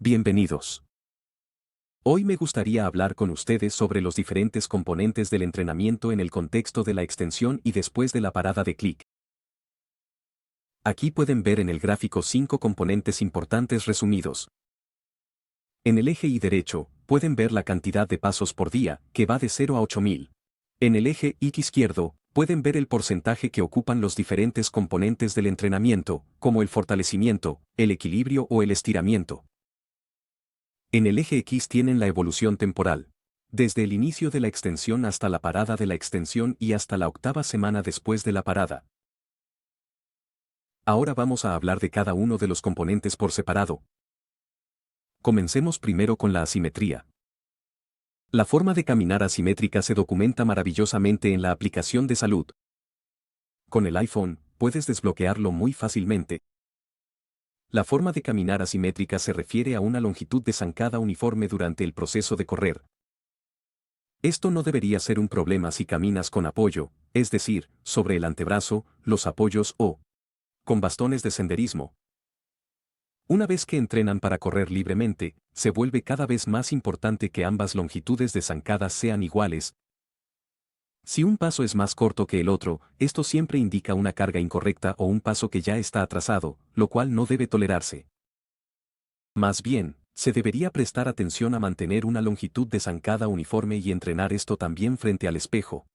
Bienvenidos. Hoy me gustaría hablar con ustedes sobre los diferentes componentes del entrenamiento en el contexto de la extensión y después de la parada de clic. Aquí pueden ver en el gráfico 5 componentes importantes resumidos. En el eje Y derecho, pueden ver la cantidad de pasos por día, que va de 0 a 8000. En el eje Y izquierdo, pueden ver el porcentaje que ocupan los diferentes componentes del entrenamiento, como el fortalecimiento, el equilibrio o el estiramiento. En el eje X tienen la evolución temporal. Desde el inicio de la extensión hasta la parada de la extensión y hasta la 8ª semana después de la parada. Ahora vamos a hablar de cada uno de los componentes por separado. Comencemos primero con la asimetría. La forma de caminar asimétrica se documenta maravillosamente en la aplicación de salud. Con el iPhone, puedes desbloquearlo muy fácilmente. La forma de caminar asimétrica se refiere a una longitud de zancada uniforme durante el proceso de correr. Esto no debería ser un problema si caminas con apoyo, es decir, sobre el antebrazo, los apoyos o con bastones de senderismo. Una vez que entrenan para correr libremente, se vuelve cada vez más importante que ambas longitudes de zancada sean iguales. Si un paso es más corto que el otro, esto siempre indica una carga incorrecta o un paso que ya está atrasado, lo cual no debe tolerarse. Más bien, se debería prestar atención a mantener una longitud de zancada uniforme y entrenar esto también frente al espejo.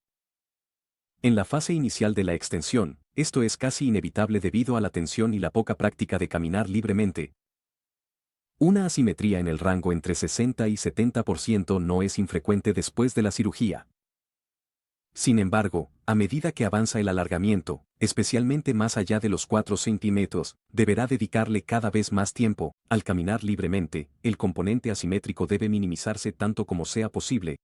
En la fase inicial de la extensión, esto es casi inevitable debido a la tensión y la poca práctica de caminar libremente. Una asimetría en el rango entre 60 y 70% no es infrecuente después de la cirugía. Sin embargo, a medida que avanza el alargamiento, especialmente más allá de los 4 centímetros, deberá dedicarle cada vez más tiempo. Al caminar libremente, el componente asimétrico debe minimizarse tanto como sea posible.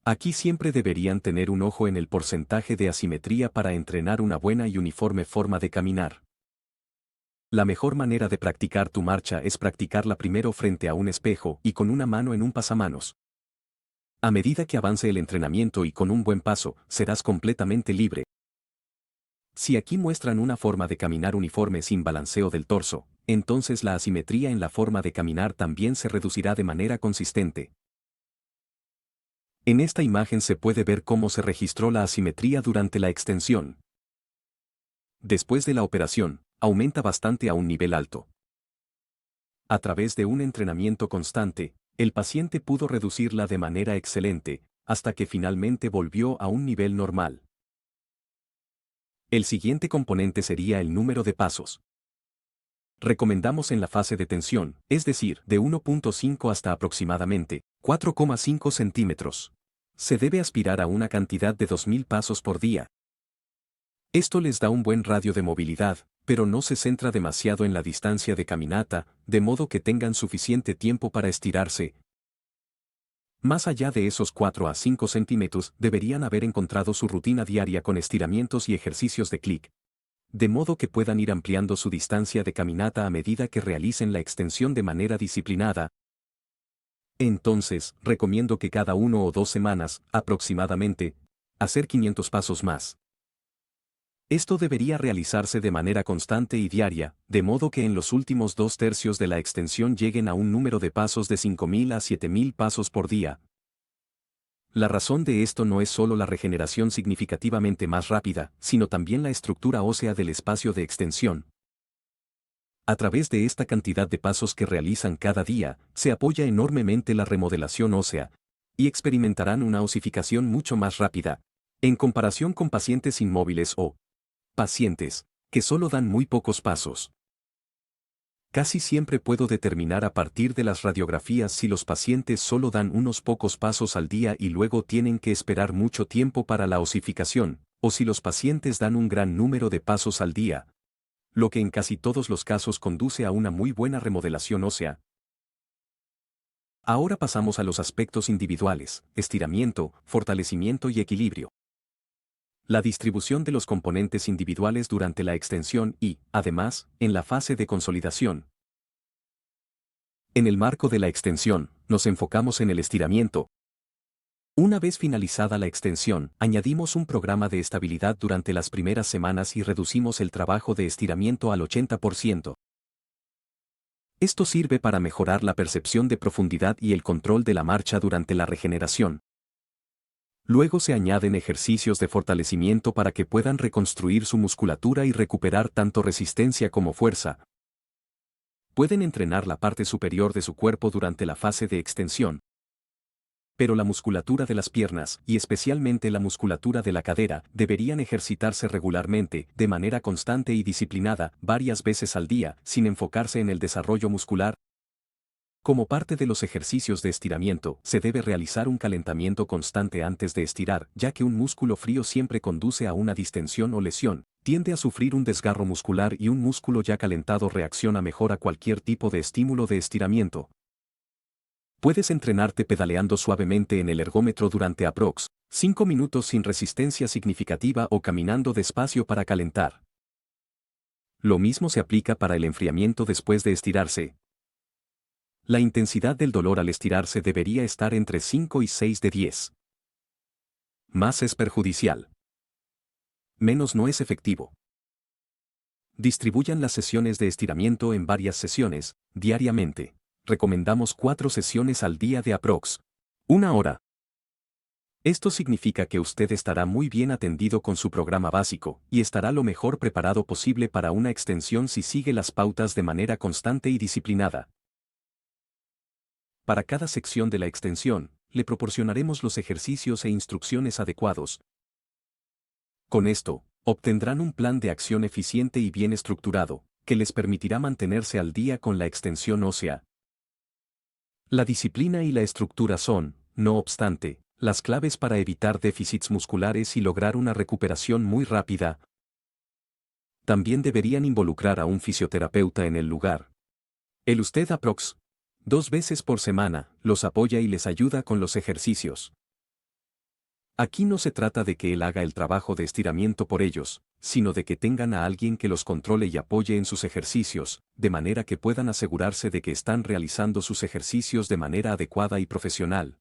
Aquí siempre deberían tener un ojo en el porcentaje de asimetría para entrenar una buena y uniforme forma de caminar. La mejor manera de practicar tu marcha es practicarla primero frente a un espejo y con una mano en un pasamanos. A medida que avance el entrenamiento y con un buen paso, serás completamente libre. Si aquí muestran una forma de caminar uniforme sin balanceo del torso, entonces la asimetría en la forma de caminar también se reducirá de manera consistente. En esta imagen se puede ver cómo se registró la asimetría durante la extensión. Después de la operación, aumenta bastante a un nivel alto. A través de un entrenamiento constante, el paciente pudo reducirla de manera excelente, hasta que finalmente volvió a un nivel normal. El siguiente componente sería el número de pasos. Recomendamos en la fase de tensión, es decir, de 1.5 hasta aproximadamente 4,5 centímetros. Se debe aspirar a una cantidad de 2000 pasos por día. Esto les da un buen radio de movilidad, pero no se centra demasiado en la distancia de caminata, de modo que tengan suficiente tiempo para estirarse. Más allá de esos 4 a 5 centímetros, deberían haber encontrado su rutina diaria con estiramientos y ejercicios de clic, de modo que puedan ir ampliando su distancia de caminata a medida que realicen la extensión de manera disciplinada. Entonces, recomiendo que cada 1 o 2 semanas, aproximadamente, hacer 500 pasos más. Esto debería realizarse de manera constante y diaria, de modo que en los últimos 2/3 de la extensión lleguen a un número de pasos de 5000 a 7000 pasos por día. La razón de esto no es solo la regeneración significativamente más rápida, sino también la estructura ósea del espacio de extensión. A través de esta cantidad de pasos que realizan cada día, se apoya enormemente la remodelación ósea, y experimentarán una osificación mucho más rápida, en comparación con pacientes inmóviles o pacientes que solo dan muy pocos pasos. Casi siempre puedo determinar a partir de las radiografías si los pacientes solo dan unos pocos pasos al día y luego tienen que esperar mucho tiempo para la osificación, o si los pacientes dan un gran número de pasos al día, lo que en casi todos los casos conduce a una muy buena remodelación ósea. Ahora pasamos a los aspectos individuales: estiramiento, fortalecimiento y equilibrio. La distribución de los componentes individuales durante la extensión y, además, en la fase de consolidación. En el marco de la extensión, nos enfocamos en el estiramiento. Una vez finalizada la extensión, añadimos un programa de estabilidad durante las primeras semanas y reducimos el trabajo de estiramiento al 80%. Esto sirve para mejorar la percepción de profundidad y el control de la marcha durante la regeneración. Luego se añaden ejercicios de fortalecimiento para que puedan reconstruir su musculatura y recuperar tanto resistencia como fuerza. Pueden entrenar la parte superior de su cuerpo durante la fase de extensión, pero la musculatura de las piernas, y especialmente la musculatura de la cadera, deberían ejercitarse regularmente, de manera constante y disciplinada, varias veces al día, sin enfocarse en el desarrollo muscular. Como parte de los ejercicios de estiramiento, se debe realizar un calentamiento constante antes de estirar, ya que un músculo frío siempre conduce a una distensión o lesión, tiende a sufrir un desgarro muscular y un músculo ya calentado reacciona mejor a cualquier tipo de estímulo de estiramiento. Puedes entrenarte pedaleando suavemente en el ergómetro durante aprox. 5 minutos sin resistencia significativa o caminando despacio para calentar. Lo mismo se aplica para el enfriamiento después de estirarse. La intensidad del dolor al estirarse debería estar entre 5 y 6 de 10. Más es perjudicial. Menos no es efectivo. Distribuyan las sesiones de estiramiento en varias sesiones, diariamente. Recomendamos 4 sesiones al día de aprox. 1 hora. Esto significa que usted estará muy bien atendido con su programa básico, y estará lo mejor preparado posible para una extensión si sigue las pautas de manera constante y disciplinada. Para cada sección de la extensión, le proporcionaremos los ejercicios e instrucciones adecuados. Con esto, obtendrán un plan de acción eficiente y bien estructurado, que les permitirá mantenerse al día con la extensión ósea. La disciplina y la estructura son, no obstante, las claves para evitar déficits musculares y lograr una recuperación muy rápida. También deberían involucrar a un fisioterapeuta en el lugar. El usted aprox. 2 veces por semana, los apoya y les ayuda con los ejercicios. Aquí no se trata de que él haga el trabajo de estiramiento por ellos, sino de que tengan a alguien que los controle y apoye en sus ejercicios, de manera que puedan asegurarse de que están realizando sus ejercicios de manera adecuada y profesional.